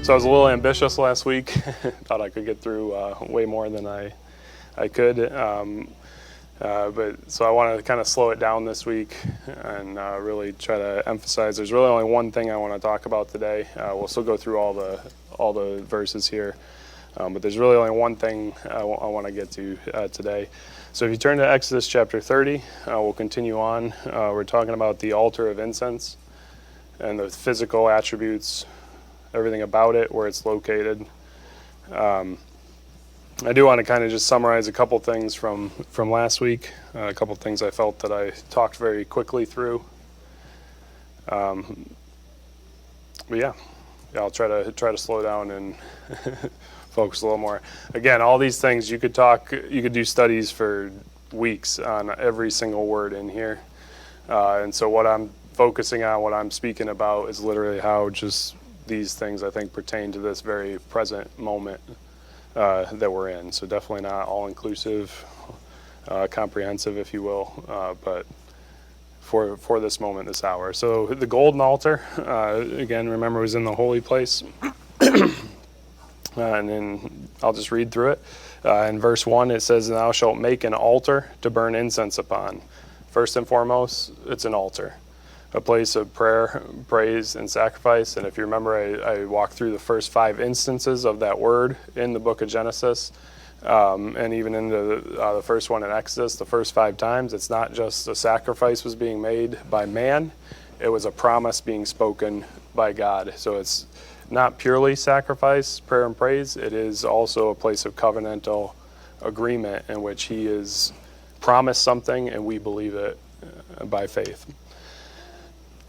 So I was a little ambitious last week. Thought I could get through way more than I could. But so I wanted to kind of slow it down this week and really try to emphasize. There's really only one thing I want to talk about today. We'll still go through all the verses here, but there's really only one thing I want to get to today. So if you turn to Exodus chapter 30, we'll continue on. We're talking about the altar of incense and the physical attributes, everything about it, where it's located. I do want to kind of just summarize a couple things from last week, a couple things I felt that I talked very quickly through. But yeah, I'll try to slow down and focus a little more. Again, all these things you could do studies for weeks on every single word in here. And so what I'm focusing on, what I'm speaking about, is literally how just these things I think pertain to this very present moment that we're in. So definitely not all-inclusive, comprehensive, if you will, but for this moment, this hour. So the golden altar, again, remember, was in the holy place. And then I'll just read through it. In verse 1, it says, "Thou shalt make an altar to burn incense upon." First and foremost, it's an altar, a place of prayer, praise, and sacrifice. And if you remember, I walked through the first 5 instances of that word in the book of Genesis, and even in the first one in Exodus, the first 5 times, it's not just a sacrifice was being made by man, it was a promise being spoken by God. So it's not purely sacrifice, prayer, and praise. It is also a place of covenantal agreement in which he has promised something and we believe it by faith.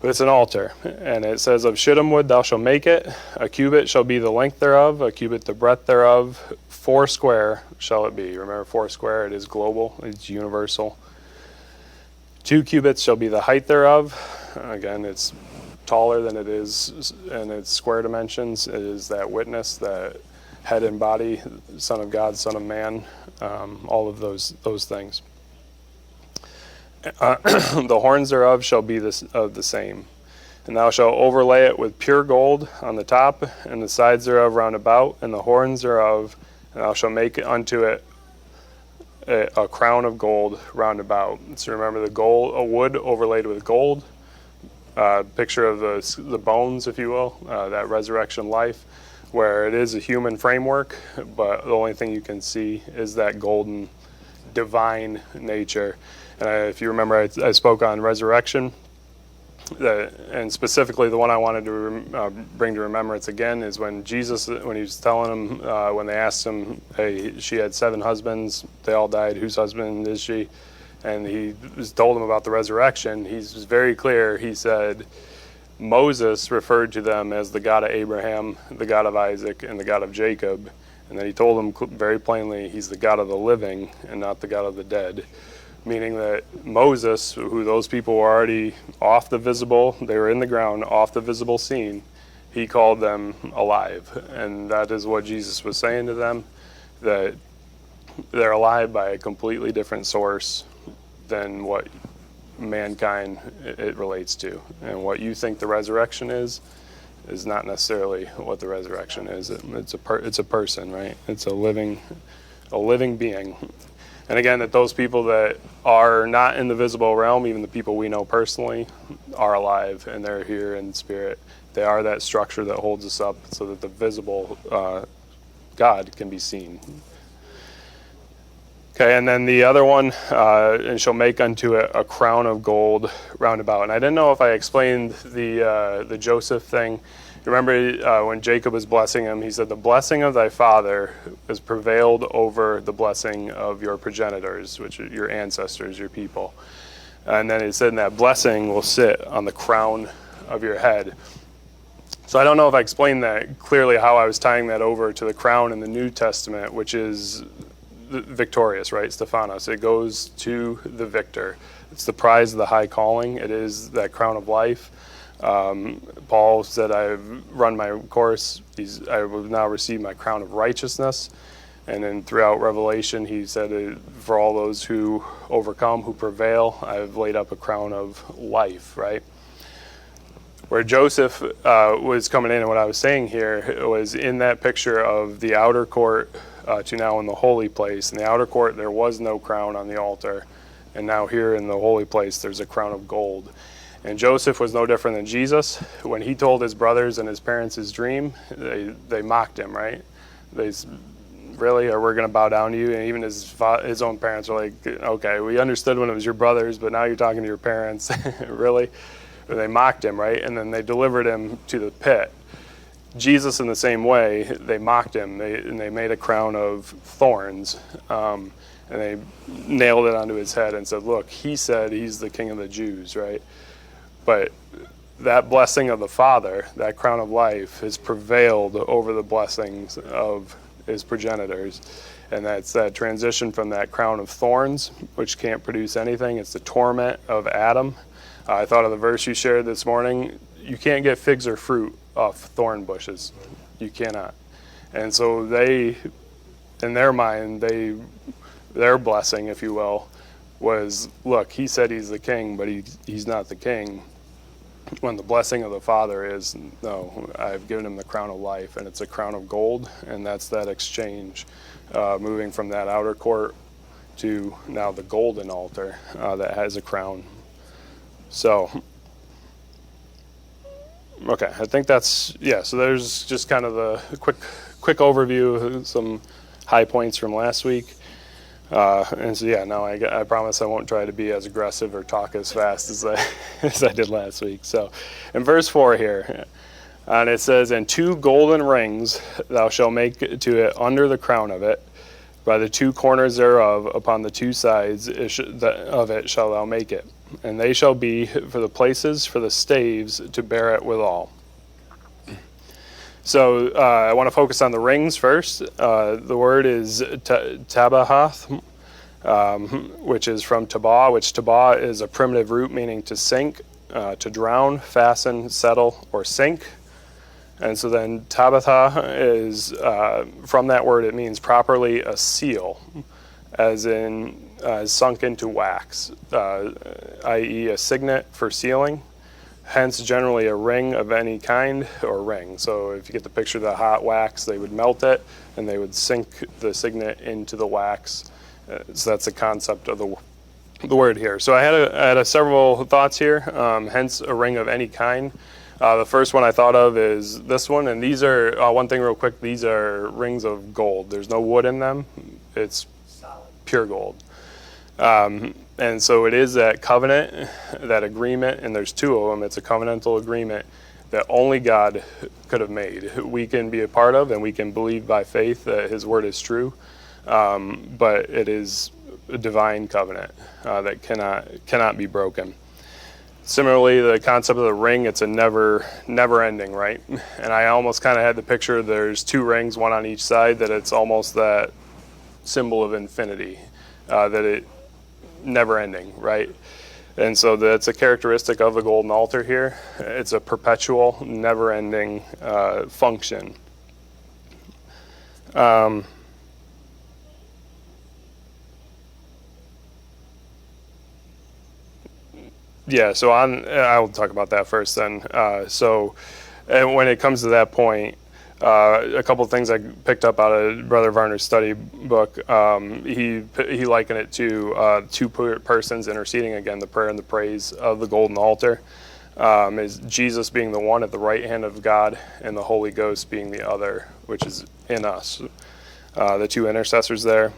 But it's an altar, and it says, "Of shittim wood thou shalt make it. A cubit shall be the length thereof, a cubit the breadth thereof. 4 square shall it be." Remember, 4 square, it is global, it's universal. 2 cubits shall be the height thereof. Again, it's taller than it is in its square dimensions. It is that witness, that head and body, Son of God, Son of Man, all of those things. The horns thereof shall be of the same. And thou shalt overlay it with pure gold on the top, and the sides thereof round about, and the horns thereof, and thou shalt make unto it a crown of gold round about. So remember, a wood overlaid with gold, picture of the bones, if you will, that resurrection life, where it is a human framework, but the only thing you can see is that golden divine nature. And if you remember, I spoke on resurrection, and specifically the one I wanted to bring to remembrance again is when Jesus, when he was telling them, when they asked him, "Hey, she had 7 husbands, they all died, whose husband is she?" And he told them about the resurrection. He was very clear. He said, Moses referred to them as the God of Abraham, the God of Isaac, and the God of Jacob. And then he told them very plainly, he's the God of the living and not the God of the dead. Meaning that Moses, who those people were already off the visible, they were in the ground, off the visible scene, he called them alive. And that is what Jesus was saying to them, that they're alive by a completely different source than what mankind it relates to. And what you think the resurrection is not necessarily what the resurrection is. It's a person, right? It's a living being. And again, that those people that are not in the visible realm, even the people we know personally, are alive and they're here in spirit. They are that structure that holds us up so that the visible God can be seen. Okay, and then the other one, and shall make unto it a crown of gold round about. And I didn't know if I explained the Joseph thing. Remember when Jacob was blessing him, he said, "The blessing of thy father has prevailed over the blessing of your progenitors," which are your ancestors, your people. And then it said that blessing will sit on the crown of your head. So I don't know if I explained that clearly, how I was tying that over to the crown in the New Testament, which is victorious, right? Stephanos. It goes to the victor. It's the prize of the high calling. It is that crown of life. Paul said, "I've run my course. I will now receive my crown of righteousness." And then throughout Revelation, he said, "For all those who overcome, who prevail, I've laid up a crown of life," right? Where Joseph was coming in, and what I was saying here was in that picture of the outer court to now in the holy place. In the outer court, there was no crown on the altar, and now here in the holy place, there's a crown of gold. And Joseph was no different than Jesus. When he told his brothers and his parents his dream, they mocked him, right? They really, or we're going to bow down to you? And even his own parents were like, okay, we understood when it was your brothers, but now you're talking to your parents, really? They mocked him, right? And then they delivered him to the pit. Jesus, in the same way, they mocked him. They made a crown of thorns, and they nailed it onto his head and said, look, he said he's the king of the Jews, right? But that blessing of the Father, that crown of life, has prevailed over the blessings of his progenitors. And that's that transition from that crown of thorns, which can't produce anything. It's the torment of Adam. I thought of the verse you shared this morning. You can't get figs or fruit off thorn bushes. You cannot. And so they, in their mind, their blessing, if you will, was, look, he said he's the king, but he's not the king. When the blessing of the Father is, no, I've given him the crown of life, and it's a crown of gold, and that's that exchange, moving from that outer court to now the golden altar that has a crown. So, okay, I think that's, so there's just kind of the quick overview of some high points from last week. And so, no, I promise I won't try to be as aggressive or talk as fast as I did last week. So, in verse 4 here, and it says, and 2 golden rings thou shalt make to it under the crown of it, by the 2 corners thereof, upon the 2 sides of it shalt thou make it. And they shall be for the places for the staves to bear it withal. So I want to focus on the rings first. The word is tabahath, which is from tabah, which tabah is a primitive root meaning to sink, to drown, fasten, settle, or sink. And so then tabatha is, from that word, it means properly a seal, as in sunk into wax, i.e. a signet for sealing. Hence, generally a ring of any kind or ring. So if you get the picture of the hot wax, they would melt it and they would sink the signet into the wax. So that's the concept of the word here. So I had several thoughts here. Hence, a ring of any kind. The first one I thought of is this one, and these are one thing real quick. These are rings of gold. There's no wood in them. It's pure gold. And so it is that covenant, that agreement, and there's 2 of them. It's a covenantal agreement that only God could have made. We can be a part of, and we can believe by faith that his word is true, but it is a divine covenant that cannot be broken. Similarly, the concept of the ring, it's a never ending, right? And I almost kind of had the picture, there's 2 rings, one on each side, that it's almost that symbol of infinity, that it never ending, right? And so that's a characteristic of the golden altar here. It's a perpetual, never ending function. So I will talk about that first then. And when it comes to that point, a couple of things I picked up out of Brother Varner's study book. He likened it to 2 persons interceding, again, the prayer and the praise of the golden altar. Is Jesus being the one at the right hand of God and the Holy Ghost being the other, which is in us, the 2 intercessors there.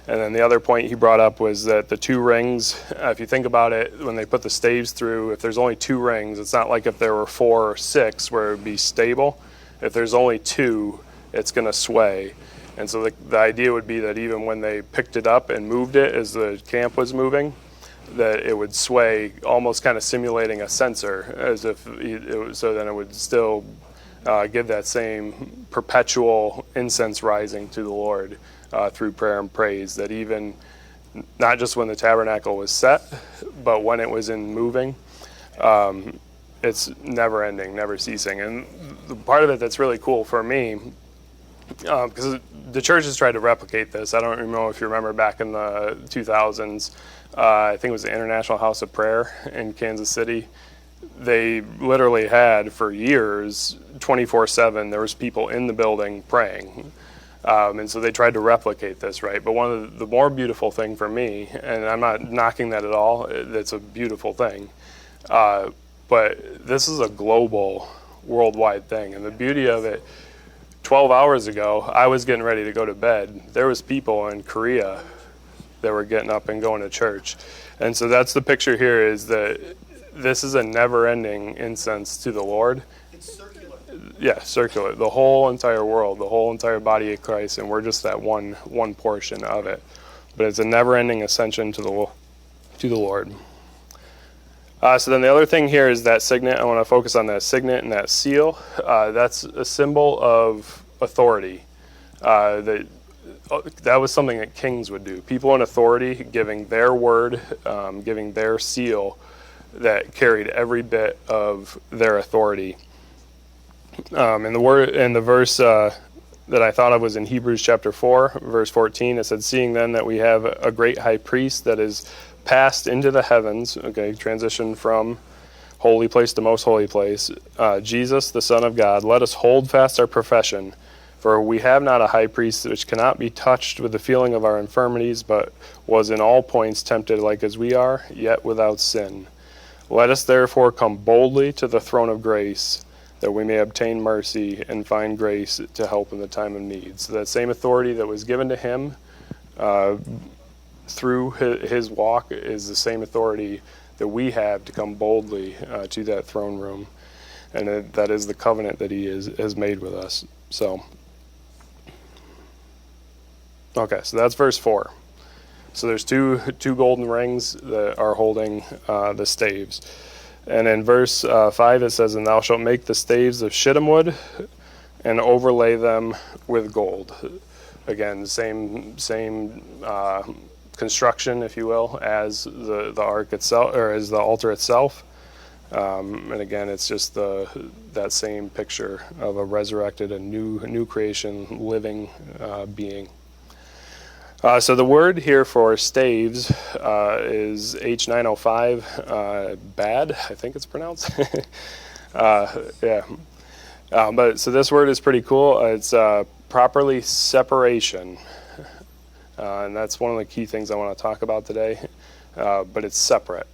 And then the other point he brought up was that the 2 rings, if you think about it, when they put the staves through, if there's only 2 rings, it's not like if there were 4 or 6 where it would be stable. If there's only 2, it's going to sway. And so the idea would be that even when they picked it up and moved it as the camp was moving, that it would sway, almost kind of simulating a sensor, as if so then it would still give that same perpetual incense rising to the Lord through prayer and praise, that even not just when the tabernacle was set, but when it was in moving, it's never ending, never ceasing. And the part of it that's really cool for me, because the church has tried to replicate this. I don't know if you remember back in the 2000s, I think it was the International House of Prayer in Kansas City. they literally had for years, 24/7, there was people in the building praying. And so they tried to replicate this, right? But one of the more beautiful thing for me, and I'm not knocking that at all, it's a beautiful thing. But this is a global, worldwide thing. And the beauty of it, 12 hours ago, I was getting ready to go to bed. There was people in Korea that were getting up and going to church. And so that's the picture here, is that this is a never-ending incense to the Lord. It's circular. Yeah, circular. The whole entire world, the whole entire body of Christ, and we're just that one portion of it. But it's a never-ending ascension to the Lord. So then the other thing here is that signet. I want to focus on that signet and that seal. That's a symbol of authority. That was something that kings would do. People in authority giving their word, giving their seal that carried every bit of their authority. And the verse that I thought of was in Hebrews chapter 4, verse 14. It said, "Seeing then that we have a great high priest that is passed into the heavens," okay, transition from holy place to most holy place, "Jesus, the Son of God, let us hold fast our profession. For we have not a high priest which cannot be touched with the feeling of our infirmities, but was in all points tempted like as we are, yet without sin. Let us therefore come boldly to the throne of grace, that we may obtain mercy and find grace to help in the time of need." So that same authority that was given to him through his walk is the same authority that we have to come boldly to that throne room. And that is the covenant that he has made with us. So, okay, so that's verse 4. So there's two golden rings that are holding the staves. And in verse 5 it says, "And thou shalt make the staves of shittim wood and overlay them with gold." Again, same construction, if you will, as the ark itself, or as the altar itself. And again, it's just that same picture of a resurrected, a new creation, living being. So the word here for staves is H905, bad, I think it's pronounced. Yeah. But so this word is pretty cool. It's properly separation. And that's one of the key things I want to talk about today. But it's separate.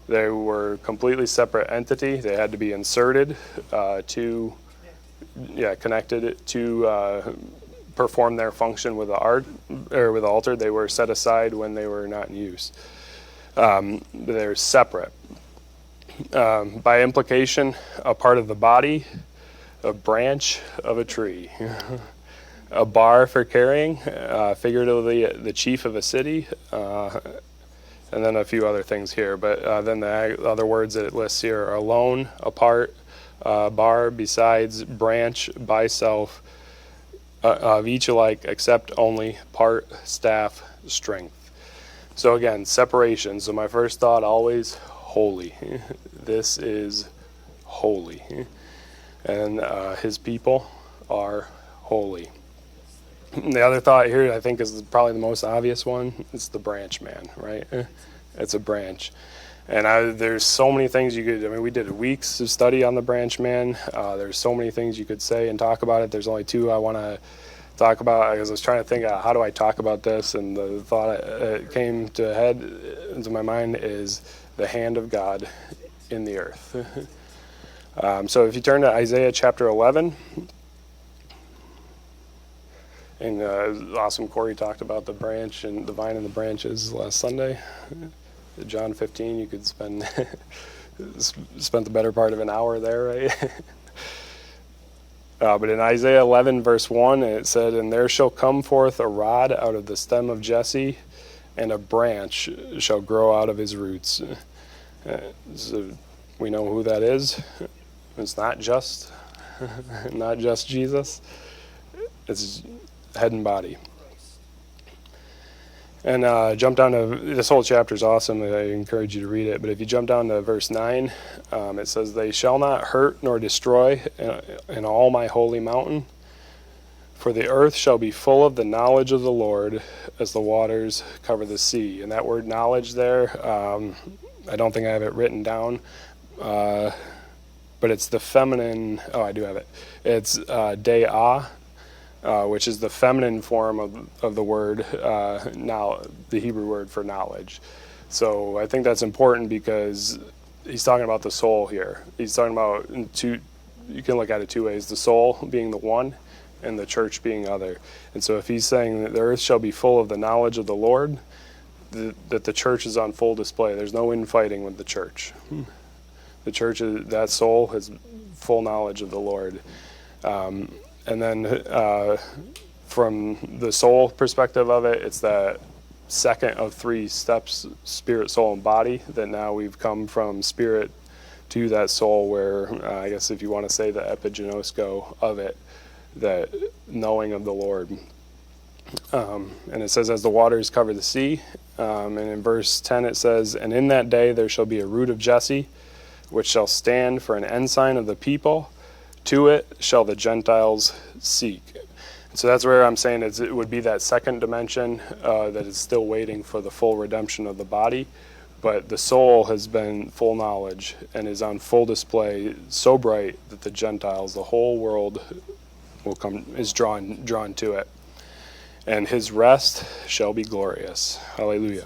They were completely separate entity. They had to be inserted connected to perform their function with the altar. They were set aside when they were not in use. They're separate. By implication, a part of the body, a branch of a tree, a bar for carrying, figuratively the chief of a city, and then a few other things here. But then the other words that it lists here are alone, apart, bar, besides, branch, by self, of each alike, except only, part, staff, strength. So again, separation. So my first thought always, holy. This is holy. And his people are holy. The other thought here, I think, is probably the most obvious one. It's the branch man, right? It's a branch. And there's so many things we did weeks of study on the branch man. There's so many things you could say and talk about it. There's only two I want to talk about, because I was trying to think how do I talk about this, and the thought it came into my mind is the hand of God in the earth. So if you turn to Isaiah chapter 11, and awesome Corey talked about the branch and the vine and the branches last Sunday. John 15, you could spend the better part of an hour there, right? But in Isaiah 11, verse 1, it said, "And there shall come forth a rod out of the stem of Jesse, and a branch shall grow out of his roots." So we know who that is. It's not just Jesus. It's head and body. And jump down to, this whole chapter is awesome. I encourage you to read it. But if you jump down to verse 9, it says, "They shall not hurt nor destroy in all my holy mountain, for the earth shall be full of the knowledge of the Lord as the waters cover the sea." And that word knowledge there, I don't think I have it written down. but it's the feminine. Oh, I do have it. It's de'ah, which is the feminine form of the word, now the Hebrew word for knowledge. So I think that's important because he's talking about the soul here. He's talking about you can look at it two ways, the soul being the one and the church being other. And so if he's saying that the earth shall be full of the knowledge of the Lord, that the church is on full display. There's no infighting with the church. The church, that soul has full knowledge of the Lord. And then from the soul perspective of it, it's that second of three steps, spirit, soul, and body, that now we've come from spirit to that soul where, I guess if you want to say the epigenosko of it, that knowing of the Lord. And it says, as the waters cover the sea. And in verse 10 it says, and in that day there shall be a root of Jesse, which shall stand for an ensign of the people. To it shall the Gentiles seek. So that's where I'm saying it would be that second dimension that is still waiting for the full redemption of the body. But the soul has been full knowledge and is on full display, so bright that the Gentiles, the whole world, is drawn to it. And his rest shall be glorious. Hallelujah.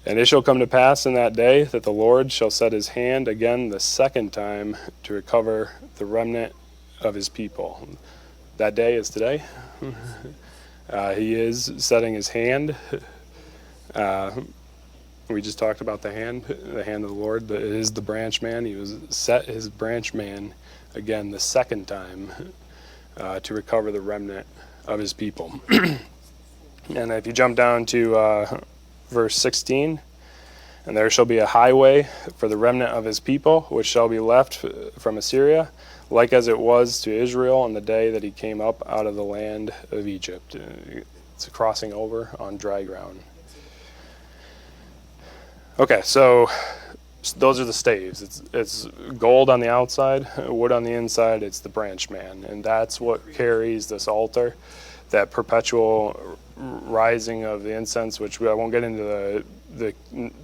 And it shall come to pass in that day that the Lord shall set his hand again the second time to recover the remnant of his people. That day is today. He is setting his hand. We just talked about the hand of the Lord. It is the branch man. He was set his branch man again the second time to recover the remnant of his people. And if you jump down to verse 16, and there shall be a highway for the remnant of his people, which shall be left from Assyria, like as it was to Israel on the day that he came up out of the land of Egypt. It's a crossing over on dry ground. Okay, so those are the staves. It's gold on the outside, wood on the inside. It's the branch man, and that's what carries this altar, that perpetual rising of the incense, which I won't get into the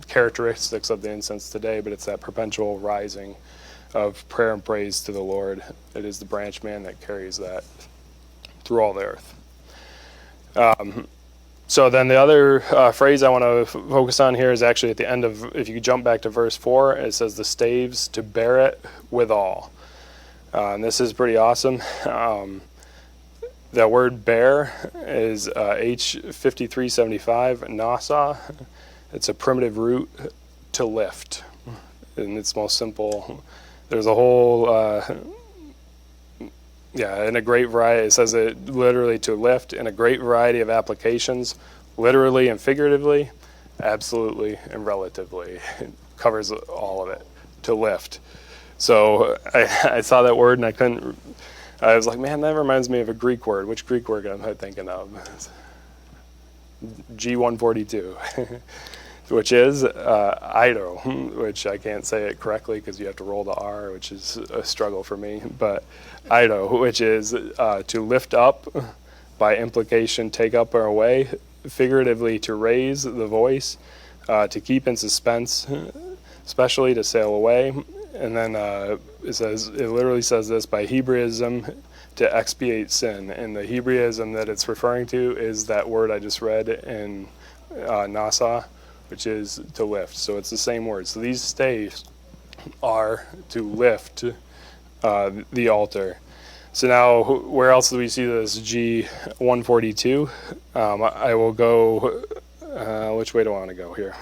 characteristics of the incense today, but it's that perpetual rising of prayer and praise to the Lord. It is the branch man that carries that through all the earth. So then the other phrase I want to focus on here is actually at the end of, if you jump back to verse 4, it says the staves to bear it withal. And this is pretty awesome. The word bear is H5375, nasa. It's a primitive root to lift. In its most simple, there's a whole, in a great variety, it says it literally to lift in a great variety of applications, literally and figuratively, absolutely and relatively. It covers all of it, to lift. So I saw that word and I was like, man, that reminds me of a Greek word. Which Greek word am I thinking of? G142, which is Ido, which I can't say it correctly because you have to roll the R, which is a struggle for me. But Ido, which is to lift up, by implication, take up or away, figuratively to raise the voice, to keep in suspense, especially to sail away. And then it literally says this, by Hebraism, to expiate sin. And the Hebraism that it's referring to is that word I just read in Nasa, which is to lift. So it's the same word. So these staves are to lift the altar. So now, where else do we see this G142? I will go, which way do I want to go here?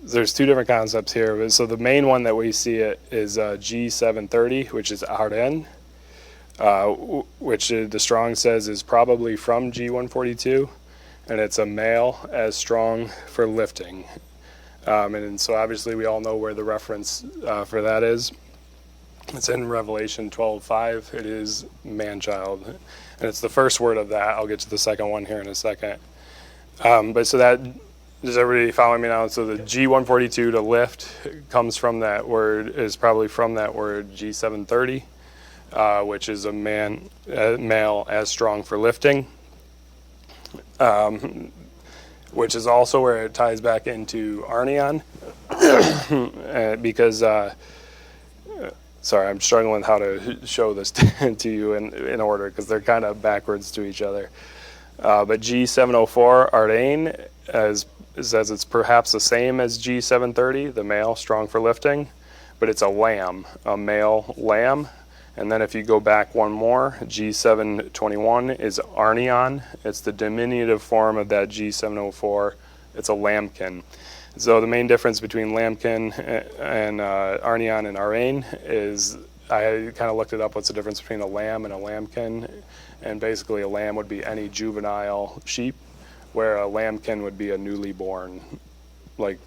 There's two different concepts here. So the main one that we see it is G730, which is Aren, which the Strong says is probably from G142, and it's a male as strong for lifting. And so obviously we all know where the reference for that is. It's in Revelation 12:5. It is man-child, and it's the first word of that. I'll get to the second one here in a second. But so that, does everybody follow me now? So the G142 to lift comes from that word, is probably from that word G730, which is a male as strong for lifting. And which is also where it ties back into Arnion, because sorry, I'm struggling with how to show this to you in order because they're kind of backwards to each other. But G704 Ardain says it's perhaps the same as G730, the male, strong for lifting, but it's a lamb, a male lamb. And then if you go back one more, G721 is Arnion. It's the diminutive form of that G704. It's a lambkin. So the main difference between lambkin and Arnion and Arain is, I kind of looked it up, what's the difference between a lamb and a lambkin. And basically a lamb would be any juvenile sheep, where a lambkin would be a newly born, like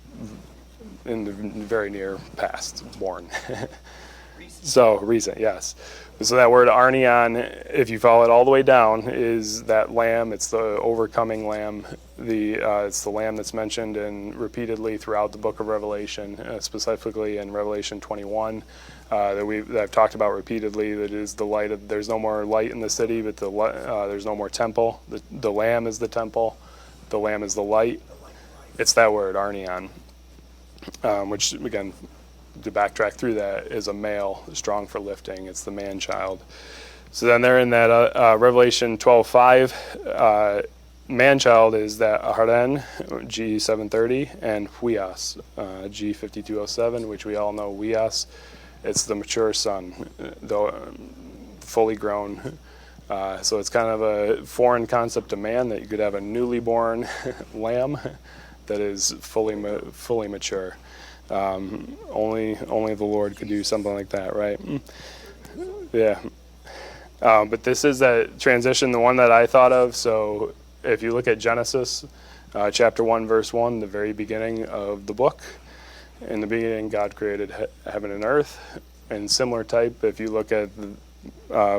in the very near past born. So recent, yes. So that word Arnion, if you follow it all the way down, is that lamb. It's the overcoming lamb. It's the lamb that's mentioned and repeatedly throughout the book of Revelation, specifically in Revelation 21, that I've talked about repeatedly. That is the light of. There's no more light in the city, but there's no more temple. The lamb is the temple. The lamb is the light. It's that word Arnion, which again, to backtrack through that, is a male, strong for lifting. It's the man-child. So then they're in that Revelation 12:5. Man-child is that Harden, G730, and Huias, G5207, which we all know Huias. It's the mature son, though fully grown. So it's kind of a foreign concept to man that you could have a newly born lamb that is fully mature. Only the Lord could do something like that, right? Yeah. But this is that transition, the one that I thought of. So if you look at Genesis, chapter 1, verse 1, the very beginning of the book, in the beginning God created heaven and earth. And similar type, if you look at the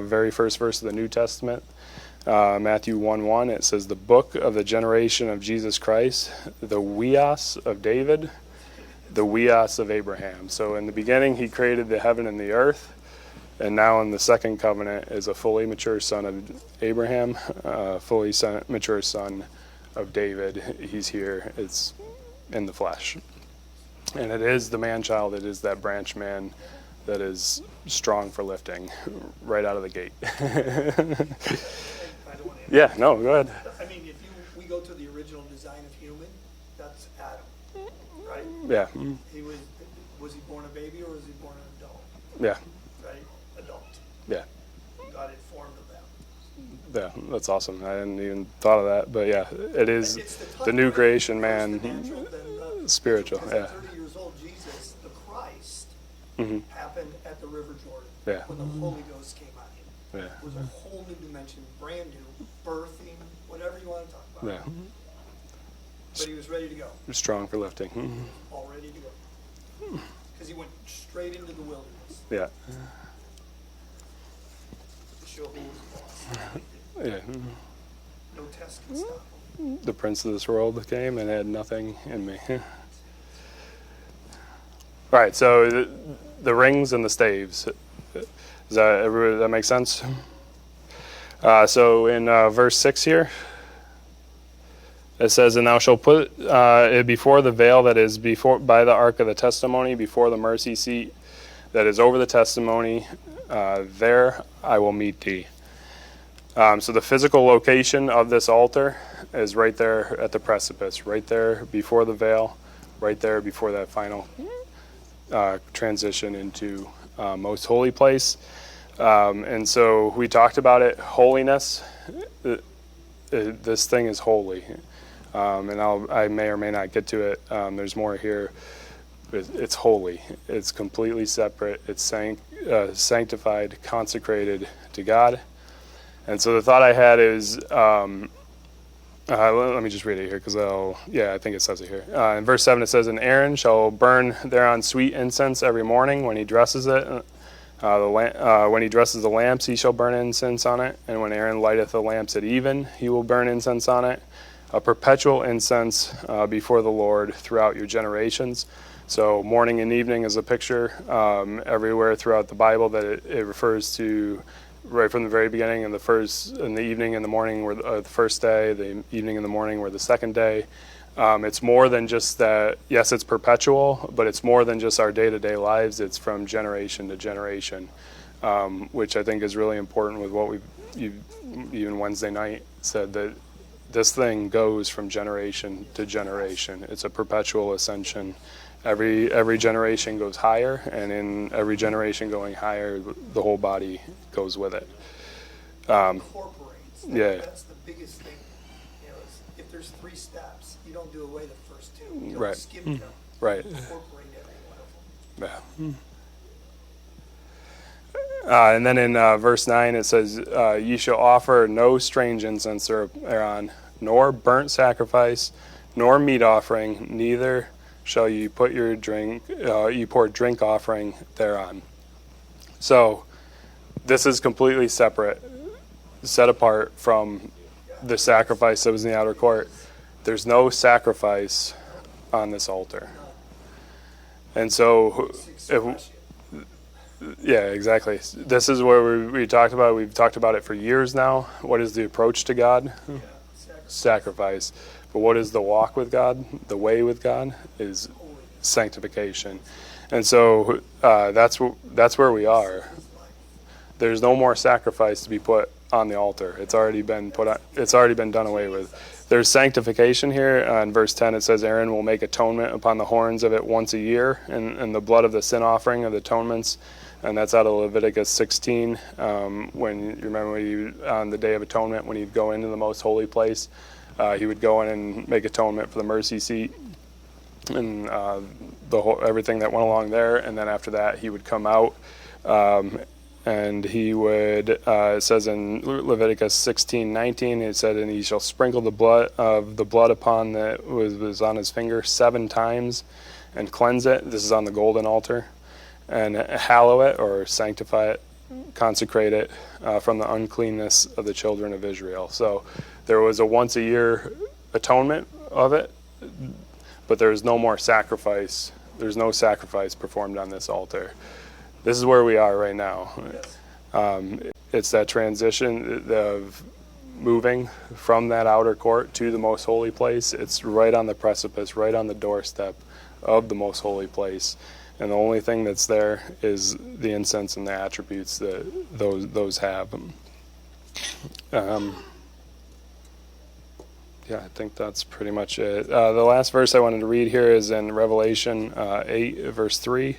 very first verse of the New Testament, Matthew 1:1, it says, the book of the generation of Jesus Christ, the Huias of David, the Huias of Abraham. So in the beginning, he created the heaven and the earth, and now in the second covenant is a fully mature son of Abraham, fully mature son of David. He's here. It's in the flesh. And it is the man-child. It is that branch man that is strong for lifting right out of the gate. Yeah, no, go ahead. I mean, if we go to the original design of human, that's Adam, right? Yeah. Was he born a baby or was he born an adult? Yeah. Right? Adult. Yeah. God had formed of them. Yeah, that's awesome. I hadn't even thought of that, but yeah, it is the new creation man, spiritual. Yeah. 30 years old, Jesus, the Christ, Mm-hmm. happened at the River Jordan. Yeah. When the Holy Ghost came on him. Yeah. It was a whole new dimension, brand new, birthing, whatever you want to talk about. Yeah. But he was ready to go. Strong for lifting. Mm-hmm. All ready to go. Because he went straight into the wilderness Yeah. to show who was boss. Yeah. No test can stop him. The prince of this world came and had nothing in me. All right, so the rings and the staves. Does that make sense? So in verse 6 here, it says, and thou shalt put it before the veil that is before by the ark of the testimony, before the mercy seat that is over the testimony, there I will meet thee. So the physical location of this altar is right there at the precipice, right there before the veil, right there before that final transition into most holy place. And so we talked about it, holiness. This thing is holy. And I may or may not get to it. There's more here. It's holy. It's completely separate. It's sanctified, consecrated to God. And so the thought I had is, let me just read it here because I think it says it here. In verse 7 it says, and Aaron shall burn thereon sweet incense every morning when he dresses it. When he dresses the lamps, he shall burn incense on it. And when Aaron lighteth the lamps at even, he will burn incense on it. A perpetual incense before the Lord throughout your generations. So morning and evening is a picture everywhere throughout the Bible that it refers to right from the very beginning, and the evening and the morning were the first day, the evening and the morning were the second day. It's more than just that. Yes, it's perpetual, but it's more than just our day-to-day lives. It's from generation to generation, which I think is really important with what even Wednesday night said, that this thing goes from generation to generation. It's a perpetual ascension. Every generation goes higher, and in every generation going higher, the whole body goes with it. Incorporates. Yeah. That's the biggest thing. If there's 3 steps, you don't do away the first 2. You don't Right. skip them. Right. Incorporate every one of them. Yeah. And then in verse 9 it says, "Ye shall offer no strange incense thereon, nor burnt sacrifice, nor meat offering, neither shall ye put ye pour drink offering thereon." So this is completely separate, set apart from the sacrifice that was in the outer court. There's no sacrifice on this altar. And so, yeah, exactly. This is where we talked about. We've talked about it for years now. What is the approach to God? Sacrifice. But what is the walk with God? The way with God is sanctification. And so that's where we are. There's no more sacrifice to be put on the altar. It's already been put on, it's already been done away with. There's sanctification here. In verse 10 it says, "Aaron will make atonement upon the horns of it once a year, and the blood of the sin offering of the atonements." And that's out of Leviticus 16. When you remember on the Day of Atonement, when he'd go into the most holy place, he would go in and make atonement for the mercy seat and everything that went along there. And then after that, he would come out, and he would. It says in Leviticus 16:19, it said, "And he shall sprinkle the blood upon that was on his finger 7 times, and cleanse it." This is on the golden altar. "And hallow it," or sanctify it, consecrate it from the uncleanness of the children of Israel. So there was a once a year atonement of it, but there's no more sacrifice. There's no sacrifice performed on this altar. This is where we are right now. It's that transition of moving from that outer court to the most holy place. It's right on the precipice, right on the doorstep of the most holy place. And the only thing that's there is the incense and the attributes that those have. Yeah, I think that's pretty much it. The last verse I wanted to read here is in Revelation 8, verse 3.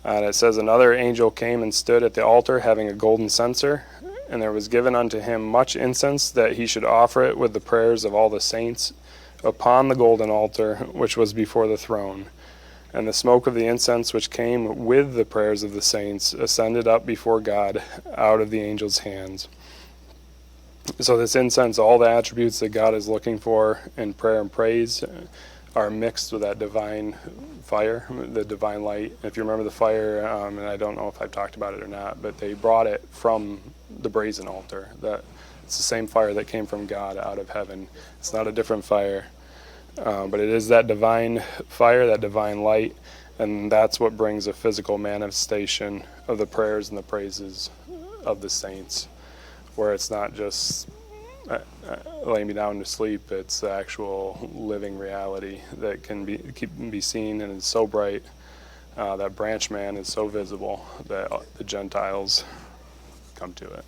And it says, "Another angel came and stood at the altar, having a golden censer, and there was given unto him much incense, that he should offer it with the prayers of all the saints upon the golden altar which was before the throne. And the smoke of the incense which came with the prayers of the saints ascended up before God out of the angel's hands." So this incense, all the attributes that God is looking for in prayer and praise, are mixed with that divine fire, the divine light. If you remember the fire, and I don't know if I've talked about it or not, but they brought it from the brazen altar. It's the same fire that came from God out of heaven. It's not a different fire. But it is that divine fire, that divine light, and that's what brings a physical manifestation of the prayers and the praises of the saints, where it's not just laying me down to sleep, it's the actual living reality that can be seen, and it's so bright. That branch man is so visible that the Gentiles come to it.